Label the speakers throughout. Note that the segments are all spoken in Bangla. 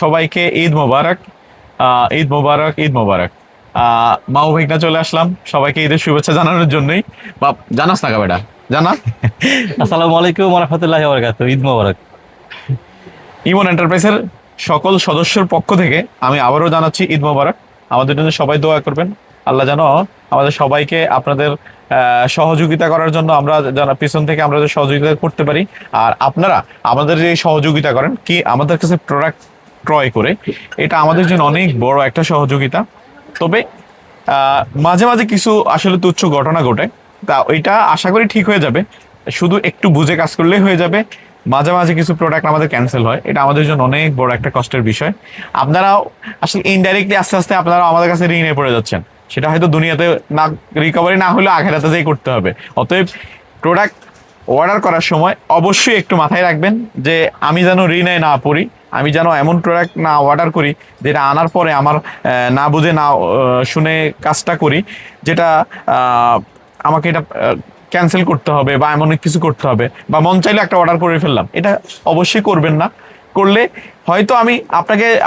Speaker 1: সবাইকে ঈদ মোবারক। ঈদ মোবারক, ঈদ মোবারক। মাও ভাইকনা চলে আসলাম সবাইকে ঈদের শুভেচ্ছা জানানোর জন্যই। বাপ জানাস না বেটা, জানা।
Speaker 2: আসসালামু আলাইকুম ওয়া রাহমাতুল্লাহি ওয়া বারাকাতুহু। ঈদ মোবারক।
Speaker 1: ইমন এন্টারপ্রাইজের সকল সদস্যের পক্ষ থেকে আমি আবারও জানাচ্ছি ঈদ মোবারক। আমাদের জন্য সবাই দোয়া করবেন, আল্লাহ যেন আমাদের সবাইকে আপনাদের সহযোগিতা করার জন্য আমরা যেন পিছন থেকে আমরা যে সহযোগিতা করতে পারি। আর আপনারা আমাদের যে সহযোগিতা করেন কি আমাদের কাছে প্রোডাক্ট ক্রয় করে, এটা আমাদের জন্য অনেক বড় একটা সহযোগিতা। তবে মাঝে মাঝে কিছু আসলে তুচ্ছ ঘটনা ঘটে, তা ওইটা আশা করি ঠিক হয়ে যাবে। শুধু একটু বুঝে কাজ করলেই হয়ে যাবে। মাঝে মাঝে কিছু প্রোডাক্ট আমাদের ক্যান্সেল হয়, এটা আমাদের জন্য অনেক বড় একটা কষ্টের বিষয়। আপনারাও আসলে ইনডাইরেক্টলি আস্তে আস্তে আপনারা আমাদের কাছে ঋণে পড়ে যাচ্ছেন, সেটা হয়তো দুনিয়াতে না রিকভারি না হলেও আখেরাতে যেই করতে হবে। অতএব প্রোডাক্ট অর্ডার করার সময় অবশ্যই একটু মাথায় রাখবেন যে আমি যেন ঋণে না পড়ি, আমি যেন এমন প্রোডাক্ট না অর্ডার করি যেটা আনার পরে আমার না বুঝে না শুনে কাজটা করি, যেটা আমাকে এটা ক্যান্সেল করতে হবে বা এমন কিছু করতে হবে, বা মন চাইলে একটা অর্ডার করে ফেললাম। এটা অবশ্যই করবেন না। করলে হয়তো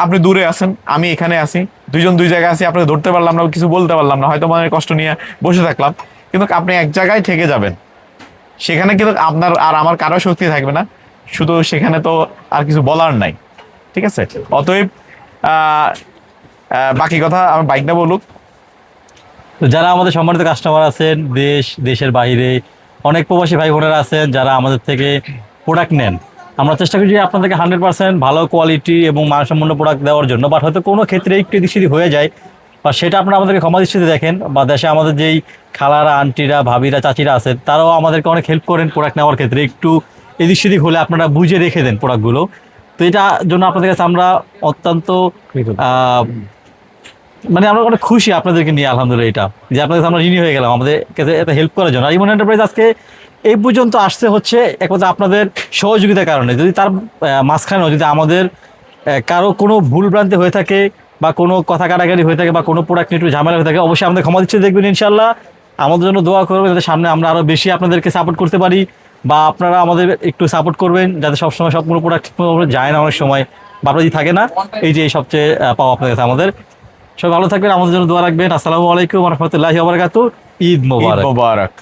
Speaker 1: আপনি দূরে আছেন, আমি এখানে আছি, দুইজন দুই জায়গায় আছি, আপনাকে ধরতে পারলাম না, কিছু বলতে পারলাম না, হয়তো মনের কষ্ট নিয়ে বসে থাকলাম, কিন্তু আপনি এক জায়গায় থেকে যাবেন। সেখানে কিন্তু আপনার আর আমার কারো শক্তি থাকবে না, শুধু সেখানে তো আর কিছু বলার নাই। ঠিক আছে, অতএব বাকি কথা আমার বাইক না বলুক।
Speaker 2: তো যারা আমাদের সম্মানিত কাস্টমার আছেন দেশের বাইরে, অনেক প্রবাসী ভাই বোনেরা আছেন যারা আমাদের থেকে প্রোডাক্ট নেন, আমরা চেষ্টা করি যে আপনাদেরকে 100% ভালো কোয়ালিটি এবং মানসম্পন্ন প্রোডাক্ট দেওয়ার জন্য। বাট হয়তো কোনো ক্ষেত্রে একটু এদিক সেদিক হয়ে যায়, বা সেটা আপনারা আমাদেরকে ক্ষমা দৃষ্টিতে দেখেন। বা দেশে আমাদের যেই খালারা, আন্টিরা, ভাবিরা, চাচিরা আছেন, তারাও আমাদেরকে অনেক হেল্প করেন প্রোডাক্ট নেওয়ার ক্ষেত্রে। একটু এদিক সেদিক হলে আপনারা বুঝে রেখে দেন প্রোডাক্টগুলো। তো এটা জন্য আপনাদের কাছে আমরা অত্যন্ত মানে আমরা অনেক খুশি আপনাদেরকে নিয়ে, আলহামদুলিল্লাহ, এটা যে আপনাদের কাছে আমরা ঋণী হয়ে গেলাম আমাদের কাছে এত হেল্প করার জন্য। আর ইমন এন্টারপ্রাইজ আজকে এই পর্যন্ত আসছে হচ্ছে এক কথা আপনাদের সহযোগিতার কারণে। যদি তার মাঝখানেও যদি আমাদের কারো কোনো ভুল ভ্রান্তি হয়ে থাকে, বা কোনো কথা কাটাকাটি হয়ে থাকে, বা কোনো প্রোডাক্ট নিয়ে একটু ঝামেলা হয়ে থাকে, অবশ্যই আমাদের ক্ষমা দিচ্ছে দেখবেন ইনশাল্লাহ। আমাদের জন্য দোয়া করবেন যাতে সামনে আমরা আরও বেশি আপনাদেরকে সাপোর্ট করতে পারি, বা আপনারা আমাদের একটু সাপোর্ট করবেন যাতে সবসময় সবগুলো প্রোডাক্ট ঠিকমতো যায় না, অনেক সময় বা আপনার যদি থাকে না। এই যে সবচেয়ে পাওয়া আপনাদের কাছে আমাদের। সবাই ভালো থাকবেন, আমাদের জন্য দোয়া রাখবেন। আসসালামু আলাইকুম ওয়া রাহমাতুল্লাহি ওয়া বারাকাতুহু। ঈদ
Speaker 1: ঈদ
Speaker 2: মোবারক।
Speaker 1: মোবারক।